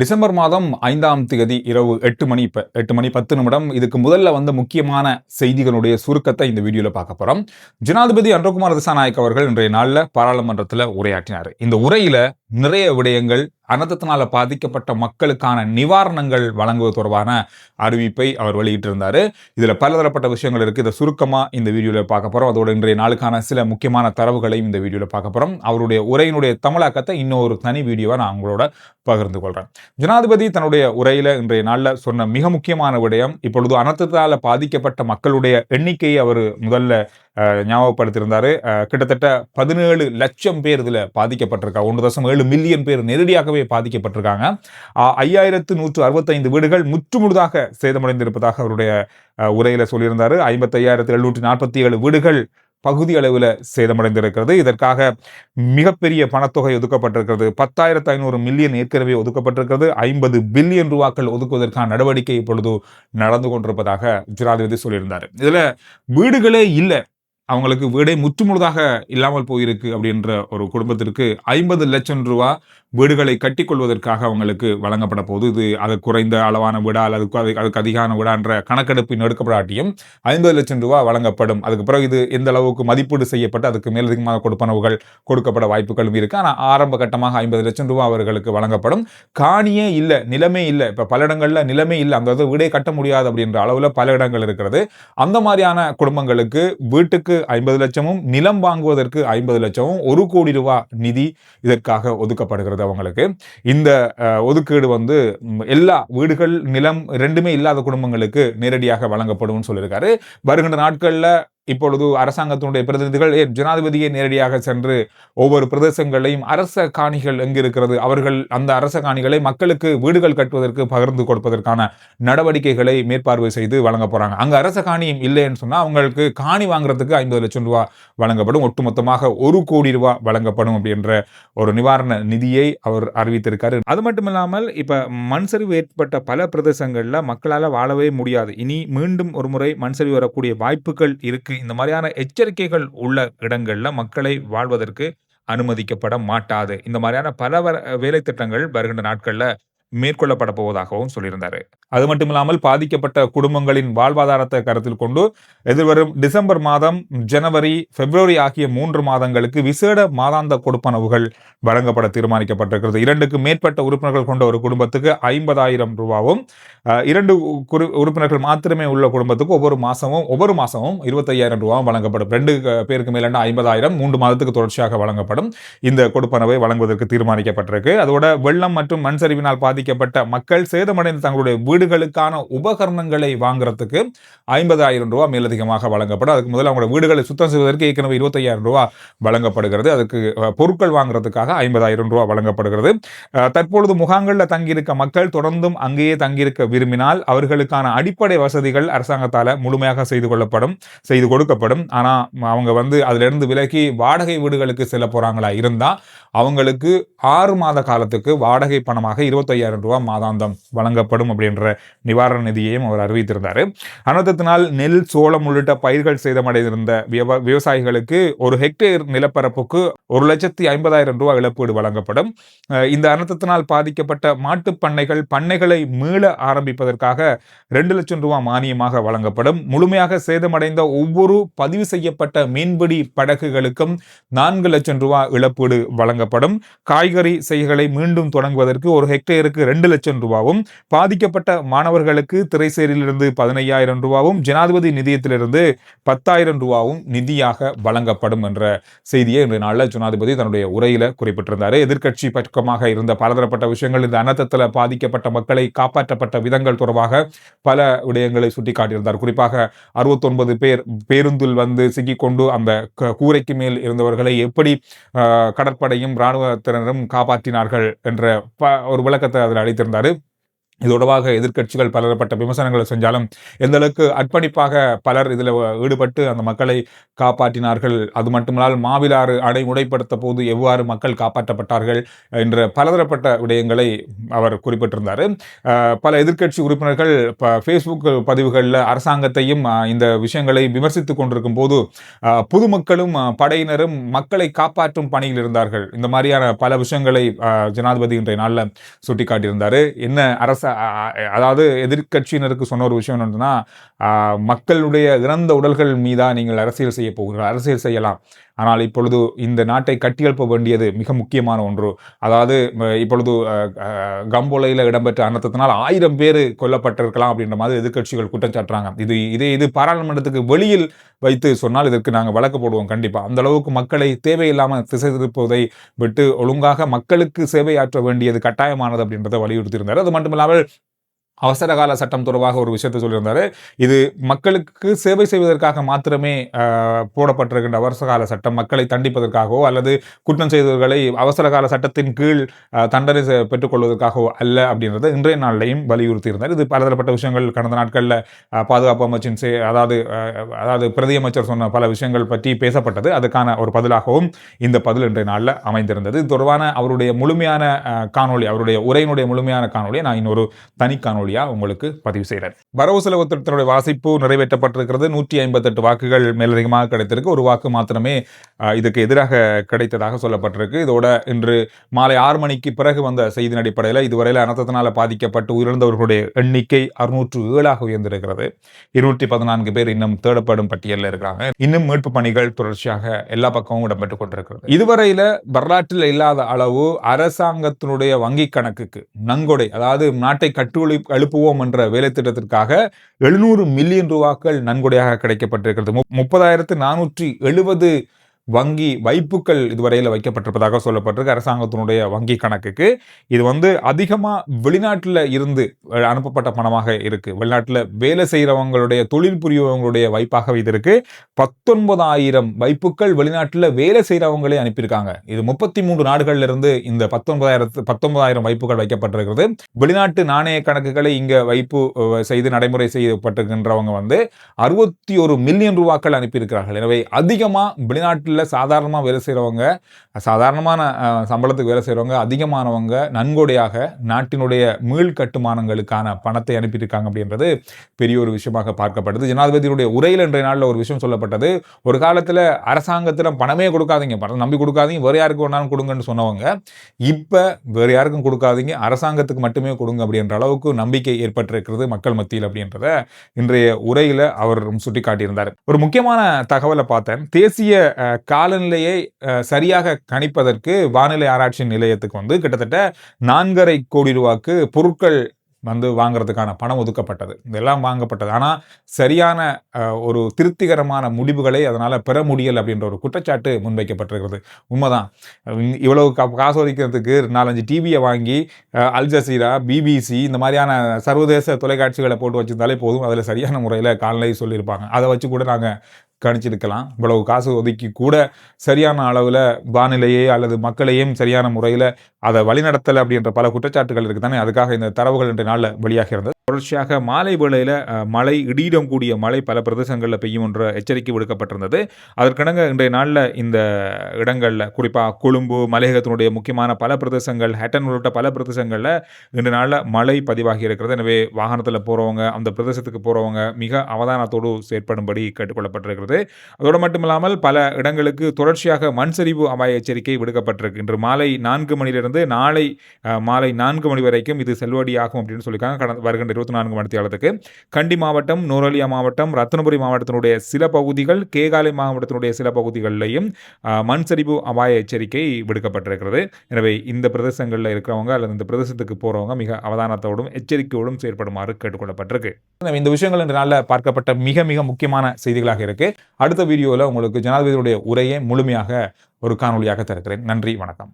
December மாதம் 5ஆம் தேதி இரவு 8 மணி 8 மணி 10 நிமிடம். இதுக்கு முதல்ல முக்கியமான செய்திகளுடைய சுருக்கத்தை இந்த வீடியோல பார்க்க போறோம். ஜனாதிபதி அன்றகுமார் திசாநாயக்க அவர்கள் இன்றைய நாள்ல பாராளுமன்றத்துல உரையாற்றினார். இந்த உரையில நிறைய விடயங்கள், அனர்த்தத்தினால பாதிக்கப்பட்ட மக்களுக்கான நிவாரணங்கள் வழங்குவது தொடர்பான அறிவிப்பை அவர் வெளியிட்டிருந்தாரு. இதுல பலதரப்பட்ட விஷயங்கள் இருக்கு. இதை சுருக்கமா இந்த வீடியோல பார்க்க போறோம். அதோட இன்றைய நாளுக்கான சில முக்கியமான தரவுகளையும் இந்த வீடியோல பார்க்க போறோம். அவருடைய உரையினுடைய தமிழாக்கத்தை இன்னொரு தனி வீடியோவா நான் உங்களோட பகிர்ந்து கொள்றேன். ஜனாதிபதி தன்னுடைய உரையில இன்றைய நாள்ல சொன்ன மிக முக்கியமான விடயம், இப்பொழுது அனர்த்தத்தால பாதிக்கப்பட்ட மக்களுடைய எண்ணிக்கையை அவர் முதல்ல ஞாபகப்படுத்தியிருந்தாரு. கிட்டத்தட்ட 17 லட்சம் பேர் இதுல பாதிக்கப்பட்டிருக்காங்க. 1.7 மில்லியன் பேர் நேரடியாகவே பாதிக்கப்பட்டிருக்காங்க. 5165 வீடுகள் முற்றுமுழுதாக சேதமடைந்திருப்பதாக அவருடைய உரையில சொல்லியிருந்தாரு. 55,747 வீடுகள் பகுதி அளவில் சேதமடைந்திருக்கிறது. இதற்காக மிகப்பெரிய பணத்தொகை ஒதுக்கப்பட்டிருக்கிறது. 10,500 மில்லியன் ஏற்கனவே ஒதுக்கப்பட்டிருக்கிறது. 50 பில்லியன் ரூபாய்கள் ஒதுக்குவதற்கான நடவடிக்கை இப்பொழுது நடந்து கொண்டிருப்பதாக ஜனாதிபதி சொல்லியிருந்தார். இதுல வீடுகளே இல்லை, அவங்களுக்கு வீடே முற்றுமுழுதாக இல்லாமல் போயிருக்கு அப்படின்ற ஒரு குடும்பத்திற்கு 50 லட்சம் ரூபாய் வீடுகளை கட்டிக்கொள்வதற்காக அவங்களுக்கு வழங்கப்பட போது. இது அது குறைந்த அளவான வீடா அல்லது அதுக்கு அதிகமான வீடான்ற கணக்கெடுப்பு எடுக்கப்படாட்டியும் 50 லட்சம் ரூபாய் வழங்கப்படும். அதுக்கு பிறகு இது எந்த அளவுக்கு மதிப்பீடு செய்யப்பட்டு அதுக்கு மேலதிகமாக கொடுப்பனவுகள் கொடுக்கப்பட வாய்ப்புகளும் இருக்கு. ஆனால் ஆரம்ப கட்டமாக 50 லட்சம் ரூபாய் அவர்களுக்கு வழங்கப்படும். காணியே இல்லை, நிலமே இல்லை. இப்ப பல இடங்கள்ல நிலமே இல்லை, அந்த வீடே கட்ட முடியாது அப்படின்ற அளவுல பல இடங்கள் இருக்கிறது. அந்த மாதிரியான குடும்பங்களுக்கு வீட்டுக்கு 50 லட்சமும், நிலம் வாங்குவதற்கு 50 லட்சமும், 1 கோடி ரூபாய் நிதி இதற்காக ஒதுக்கப்படுகிறது. அவங்களுக்கு இந்த ஒதுக்கீடு எல்லா வீடுகள், நிலம் ரெண்டுமே இல்லாத குடும்பங்களுக்கு நேரடியாக வழங்கப்படும் சொல்லியிருக்காரு. வருகின்ற நாட்கள்ல இப்பொழுது அரசாங்கத்தினுடைய பிரதிநிதிகள் ஜனாதிபதியை நேரடியாக சென்று ஒவ்வொரு பிரதேசங்களையும் அரச காணிகள் எங்கு இருக்கிறது, அவர்கள் அந்த அரச காணிகளை மக்களுக்கு வீடுகள் கட்டுவதற்கு பகிர்ந்து கொடுப்பதற்கான நடவடிக்கைகளை மேற்பார்வை செய்து வழங்க போறாங்க. அங்க அரச காணியும் இல்லைன்னு சொன்னா அவங்களுக்கு காணி வாங்குறதுக்கு 50 லட்சம் ரூபாய் வழங்கப்படும். ஒட்டுமொத்தமாக 1 கோடி ரூபாய் வழங்கப்படும் அப்படின்ற ஒரு நிவாரண நிதியை அவர் அறிவித்திருக்காரு. அது மட்டும் இல்லாமல் இப்ப மண் சரிவு ஏற்பட்ட பல பிரதேசங்கள்ல மக்களால வாழவே முடியாது, இனி மீண்டும் ஒரு முறை மண் சரிவு வரக்கூடிய வாய்ப்புகள் இருக்கு. இந்த மாதிரியான எச்சரிக்கைகள் உள்ள இடங்கள்ல மக்களை வாழ்வதற்கு அனுமதிக்கப்பட மாட்டாது. இந்த மாதிரியான பல வேலை திட்டங்கள் வருகின்ற நாட்கள்ல மேற்கொள்ளப்பட போவதாகவும் சொல்லியிருந்தாரு. அது மட்டும் இல்லாமல் பாதிக்கப்பட்ட குடும்பங்களின் வாழ்வாதாரத்தை கருத்தில் கொண்டு எதிர்வரும் டிசம்பர் மாதம், ஜனவரி, பிப்ரவரி ஆகிய 3 மாதங்களுக்கு விசேட மாதாந்த கொடுப்பனவுகள் வழங்கப்பட தீர்மானிக்கப்பட்டிருக்கிறது. 2க்கு மேற்பட்ட உறுப்பினர்கள் கொண்ட ஒரு குடும்பத்துக்கு 50,000 ரூபாவும், 2 உறுப்பினர்கள் மாத்திரமே உள்ள குடும்பத்துக்கு ஒவ்வொரு மாசமும் 25,000 ரூபாயும் வழங்கப்படும். 2 பேருக்கு மேல 50,000 3 மாதத்துக்கு தொடர்ச்சியாக வழங்கப்படும். இந்த கொடுப்பனவை வழங்குவதற்கு தீர்மானிக்கப்பட்டிருக்கு. அதோட வெள்ளம் மற்றும் மண் சரிவினால் பாதிக்கப்பட்ட மக்கள் சேதமடைந்த தங்களுடைய வீடுகளுக்கான உபகரணங்களை வாங்குறதுக்கு 50,000 ரூபாய் மேலதிகமாக வழங்கப்படும். அதுக்கு முதல்ல அவங்களோட வீடுகளை சுத்தம் செய்வதற்கு ஏற்கனவே 25,000 ரூபாய் வழங்கப்படுகிறது. அதுக்கு பொருட்கள் வாங்குறதுக்காக 50,000 ரூபாய் வழங்கப்படுகிறது. தற்பொழுது முகாம்களில் தங்கியிருக்க மக்கள் தொடர்ந்தும் அங்கேயே தங்கியிருக்க விரும்பினால் அவர்களுக்கான அடிப்படை வசதிகள் அரசாங்கத்தால முழுமையாக செய்து கொடுக்கப்படும். ஆனா அவங்க அதுல இருந்து விலகி வாடகை வீடுகளுக்கு செல்ல போறாங்களா இருந்தா அவங்களுக்கு 6 மாத காலத்துக்கு வாடகை பணமாக 25,000 ரூபாய் மாதாந்தம் வழங்கப்படும் அப்படின்ற நிவாரண நிதியையும் அவர் அறிவித்திருந்தாரு. அனர்த்தத்தினால் நெல், சோளம் உள்ளிட்ட பயிர்கள் சேதமடைந்திருந்த விவசாயிகளுக்கு ஒரு ஹெக்டேர் நிலப்பரப்புக்கு 1,50,000 ரூபாய் இழப்பீடு வழங்கப்படும். இந்த அனர்த்தத்தினால் பாதிக்கப்பட்ட மாட்டுப் பண்ணைகளை மீள ஆரம்பிப்பதற்காக 2 லட்சம் ரூபாய் மானியமாக வழங்கப்படும். முழுமையாக சேதமடைந்த ஒவ்வொரு பதிவு செய்யப்பட்ட மீன்பிடி படகுகளுக்கும் 4 லட்சம் ரூபாய் இழப்பீடு வழங்கப்படும். காய்கறி செய்கைகளை மீண்டும் தொடங்குவதற்கு ஒரு ஹெக்டேருக்கு 2 லட்சம் ரூபாயும், பாதிக்கப்பட்ட மாணவர்களுக்கு திரைசேரியிலிருந்து 15,000 ரூபாயும், ஜனாதிபதி நிதியத்திலிருந்து 10,000 ரூபாயும் நிதியாக வழங்கப்படும் என்ற செய்தியை இன்றைய நாளில் ஜனாதிபதி தன்னுடைய உரையில குறிப்பிட்டிருந்தார். எதிர்க்கட்சி பக்கமாக இருந்த பலதரப்பட்ட விஷயங்கள், இந்த அனர்த்தத்தில் பாதிக்கப்பட்ட மக்களை காப்பாற்றப்பட்ட விதங்கள் தொடர்பாக பல விடயங்களை சுட்டிக்காட்டியிருந்தார். குறிப்பாக 69 பேர் பேருந்தில் சிக்கிக்கொண்டு அந்த கூரைக்கு மேல் இருந்தவர்களை எப்படி கடற்படையும் இராணுவத்தினரும் காப்பாற்றினார்கள் என்ற ஒரு விளக்கத்தை அதில் அளித்திருந்தார். தொடர்பாக எதிர்க்கட்சிகள் பலரப்பட்ட விமர்சனங்களை செஞ்சாலும் எந்த அளவுக்கு அர்ப்பணிப்பாக பலர் இதில் ஈடுபட்டு அந்த மக்களை காப்பாற்றினார்கள், அது மட்டுமல்லால் மாவிலாறு அணை உடைப்படுத்த போது எவ்வாறு மக்கள் காப்பாற்றப்பட்டார்கள் என்ற பலதரப்பட்ட விடயங்களை அவர் குறிப்பிட்டிருந்தார். பல எதிர்க்கட்சி உறுப்பினர்கள் ஃபேஸ்புக் பதிவுகளில் அரசாங்கத்தையும் இந்த விஷயங்களை விமர்சித்துக் கொண்டிருக்கும் போது பொதுமக்களும் படையினரும் மக்களை காப்பாற்றும் பணியில் இருந்தார்கள். இந்த மாதிரியான பல விஷயங்களை ஜனாதிபதி இன்றைய நாளில் சுட்டிக்காட்டியிருந்தார். என்ன அதாவது எதிர்கட்சியினருக்கு சொன்ன ஒரு விஷயம் என்னன்னா, மக்களுடைய இறந்த உடல்கள் மீதா நீங்கள் அரசியல் செய்ய போகிறீர்கள், அரசியல் செய்யலாம், ஆனால் இப்பொழுது இந்த நாட்டை கட்டியெழுப்ப வேண்டியது மிக முக்கியமான ஒன்று. அதாவது இப்பொழுது கம்போலையில் இடம்பெற்ற அனர்த்தத்தினால் 1000 பேர் கொல்லப்பட்டிருக்கலாம் அப்படின்ற மாதிரி எதிர்க்கட்சிகள் குற்றம் சாட்டுறாங்க. இது பாராளுமன்றத்துக்கு வெளியில் வைத்து சொன்னால் இதற்கு நாங்கள் வழக்கு போடுவோம் கண்டிப்பாக. அந்த அளவுக்கு மக்களை தேவையில்லாமல் திசை திருப்புவதை விட்டு ஒழுங்காக மக்களுக்கு சேவையாற்ற வேண்டியது கட்டாயமானது அப்படின்றத வலியுறுத்தியிருந்தார். அது மட்டுமில்லாமல் அவசரகால சட்டம் தொடர்பாக ஒரு விஷயத்தை சொல்லியிருந்தாரு. இது மக்களுக்கு சேவை செய்வதற்காக மாத்திரமே போடப்பட்டிருக்கின்ற அவசரகால சட்டம் மக்களை தண்டிப்பதற்காகவோ அல்லது குற்றம் செய்தவர்களை அவசரகால சட்டத்தின் கீழ் தண்டனை பெற்றுக்கொள்வதற்காகவோ அல்ல அப்படின்றத இன்றைய நாளிலையும் வலியுறுத்தியிருந்தார். இது பலதரப்பட்ட விஷயங்கள் கடந்த நாட்களில் பாதுகாப்பு அமைச்சின் அதாவது பிரதியமைச்சர் சொன்ன பல விஷயங்கள் பற்றி பேசப்பட்டது. அதுக்கான ஒரு பதிலாகவும் இந்த பதில் இன்றைய நாளில் அமைந்திருந்தது. இது தொடர்பான அவருடைய முழுமையான காணொலி, அவருடைய உரையினுடைய முழுமையான காணொலியை நான் இன்னொரு தனி காணொலி உங்களுக்கு பதிவு செய்கிறேன். வரவு செலவு திட்டத்தினுடைய வாசிப்பு நிறைவேற்றப்பட்டிருக்கிறது. 158 வாக்குகள் மேலதிகமாக கிடைத்திருக்கு. ஒரு வாக்கு மாத்திரமே இதுக்கு எதிராக கிடைத்ததாக சொல்லப்பட்டிருக்கு. இதோட இன்று மாலை 6 மணிக்கு பிறகு வந்த செய்தியின் அடிப்படையில் இதுவரையில் அனர்த்தத்தினால் பாதிக்கப்பட்டு உயிரிழந்தவர்களுடைய எண்ணிக்கை 607 உயர்ந்திருக்கிறது. 214 பேர் இன்னும் தேடப்படும் பட்டியலில் இருக்கிறாங்க. இன்னும் மீட்பு பணிகள் தொடர்ச்சியாக எல்லா பக்கமும் இடம்பெற்றுக் கொண்டிருக்கிறது. இதுவரையில வரலாற்றில் இல்லாத அளவு அரசாங்கத்தினுடைய வங்கி கணக்குக்கு நன்கொடை, அதாவது நாட்டை எழுப்புவோம் என்ற வேலை திட்டத்திற்காக 700 மில்லியன் ரூபாய்கள் நன்கொடையாக கிடைக்கப்பட்டிருக்கிறது. 30,470 வங்கி வைப்புகள் இதுவரையில் வைக்கப்பட்டிருப்பதாக சொல்லப்பட்டிருக்கு அரசாங்கத்தினுடைய வங்கி கணக்குக்கு. இது அதிகமாக வெளிநாட்டில் இருந்து அனுப்பப்பட்ட பணமாக இருக்கு. வெளிநாட்டில் வேலை செய்கிறவங்களுடைய தொழில் புரியவங்களுடைய வைப்பாக இது இருக்கு. 19,000 வைப்புகள் வெளிநாட்டில் வேலை செய்கிறவங்களே அனுப்பியிருக்காங்க. இது 33 நாடுகளில் இருந்து இந்த 19,000 வைப்புகள் வைக்கப்பட்டிருக்கிறது. வெளிநாட்டு நாணய கணக்குகளை இங்க வைப்பு செய்து நடைமுறை செய்யப்பட்டிருக்கின்றவங்க 61 மில்லியன் ரூபாய்கள் அனுப்பியிருக்கிறார்கள். எனவே அதிகமாக வெளிநாட்டில் சாதாரணமாக வேலை செய்கிறவங்க, சாதாரணமான சம்பளத்துக்கு வேலை செய்கிறவங்க அதிகமானவங்க நன்கொடையாக நாட்டினுடைய மீள் கட்டுமானங்களுக்கான பணத்தை அனுப்பியிருக்காங்க அப்படின்றது பெரிய ஒரு விஷயமாக பார்க்கப்படுது. ஜனாதிபதியுடைய உரையில் இன்றைய நாளில் ஒரு விஷயம் சொல்லப்பட்டது. ஒரு காலத்தில் அரசாங்கத்தில் பணமே கொடுக்காதீங்க, பணம் நம்பி கொடுக்காதீங்க, வேறு யாருக்கு வேணாலும் கொடுங்கன்னு சொன்னவங்க இப்போ வேறு யாருக்கும் கொடுக்காதீங்க, அரசாங்கத்துக்கு மட்டுமே கொடுங்க அப்படின்ற அளவுக்கு நம்பிக்கை ஏற்பட்டிருக்கிறது மக்கள் மத்தியில் அப்படின்றத இன்றைய உரையில் அவர் சுட்டிக்காட்டியிருந்தார். ஒரு முக்கியமான தகவலை பார்த்தேன். தேசிய காலநிலையை சரியாக கணிப்பதற்கு வானிலை ஆராய்ச்சி நிலையத்துக்கு கிட்டத்தட்ட 4.5 கோடி ரூபாய்க்கு பொருட்கள் வாங்குறதுக்கான பணம் ஒதுக்கப்பட்டது. இதெல்லாம் வாங்கப்பட்டது. ஆனால் சரியான ஒரு திருப்திகரமான முடிவுகளை அதனால் பெற முடியல அப்படின்ற ஒரு குற்றச்சாட்டு முன்வைக்கப்பட்டிருக்கிறது. உண்மைதான். இவ்வளவு காசு ஒதுக்கிறதுக்கு 4-5 டிவியை வாங்கி அல் ஜசீரா, பிபிசி இந்த மாதிரியான சர்வதேச தொலைக்காட்சிகளை போட்டு வச்சிருந்தாலே போதும். அதில் சரியான முறையில் காலநிலை சொல்லியிருப்பாங்க. அதை வச்சு கூட நாங்கள் கணிச்சிருக்கலாம். இவ்வளவு காசு ஒதுக்கி கூட சரியான அளவில் வானிலையே அல்லது மக்களையும் சரியான முறையில் அதை வழிநடத்தலை அப்படின்ற பல குற்றச்சாட்டுகள் இருக்குது தானே. அதுக்காக இந்த தரவுகள் இன்றைய நாளில் வெளியாக இருந்தது. தொடர்ச்சியாக மாலை வேளையில் மழை, இடியுடன் கூடிய மழை பல பிரதேசங்களில் பெய்யும் என்ற எச்சரிக்கை விடுக்கப்பட்டிருந்தது. அதற்கிணங்க இன்றைய நாளில் இந்த இடங்களில் குறிப்பாக கொழும்பு, மலையகத்தினுடைய முக்கியமான பல பிரதேசங்கள், ஹட்டன் உள்ளிட்ட பல பிரதேசங்களில் இன்றைய நாளில் மழை பதிவாகி இருக்கிறது. எனவே வாகனத்தில் போகிறவங்க, அந்த பிரதேசத்துக்கு போகிறவங்க மிக அவதானத்தோடு செயற்படும்படி கேட்டுக்கொள்ளப்பட்டிருக்கிறது. அதோடு மட்டுமில்லாமல் பல இடங்களுக்கு தொடர்ச்சியாக மண் சரிவு அபாய எச்சரிக்கை விடுக்கப்பட்டிருக்கு. இன்று மாலை 4 மணியிலிருந்து நாளை மாலை 4 மணி வரைக்கும் இது செல்லுபடியாகும் அப்படின்னு சொல்லியிருக்காங்க. வருகின்ற 24 மணி நேரத்துக்கு கண்டி மாவட்டம், நூரலியா மாவட்டம், ரத்தினபுரி மாவட்டத்தினுடைய சில பகுதிகள், கேகாலை மாவட்டத்தினுடைய சில பகுதிகளிலையும் மண் சரிவு அபாய எச்சரிக்கை விடுக்கப்பட்டிருக்கிறது. எனவே இந்த பிரதேசங்களில் இருக்கிறவங்க அல்லது இந்த பிரதேசத்துக்கு போறவங்க மிக அவதானத்தோடும் எச்சரிக்கையோடும் செயற்படுமாறு கேட்டுக்கொள்ளப்பட்டிருக்கு. இந்த விஷயங்கள் இந்த நாளில் பார்க்கப்பட்ட மிக மிக முக்கியமான செய்திகளாக இருக்கு. அடுத்த வீடியோவில் உங்களுக்கு ஜனாதிபதியுடைய உரையை முழுமையாக ஒரு காணொலியாக தருகிறேன். நன்றி, வணக்கம்.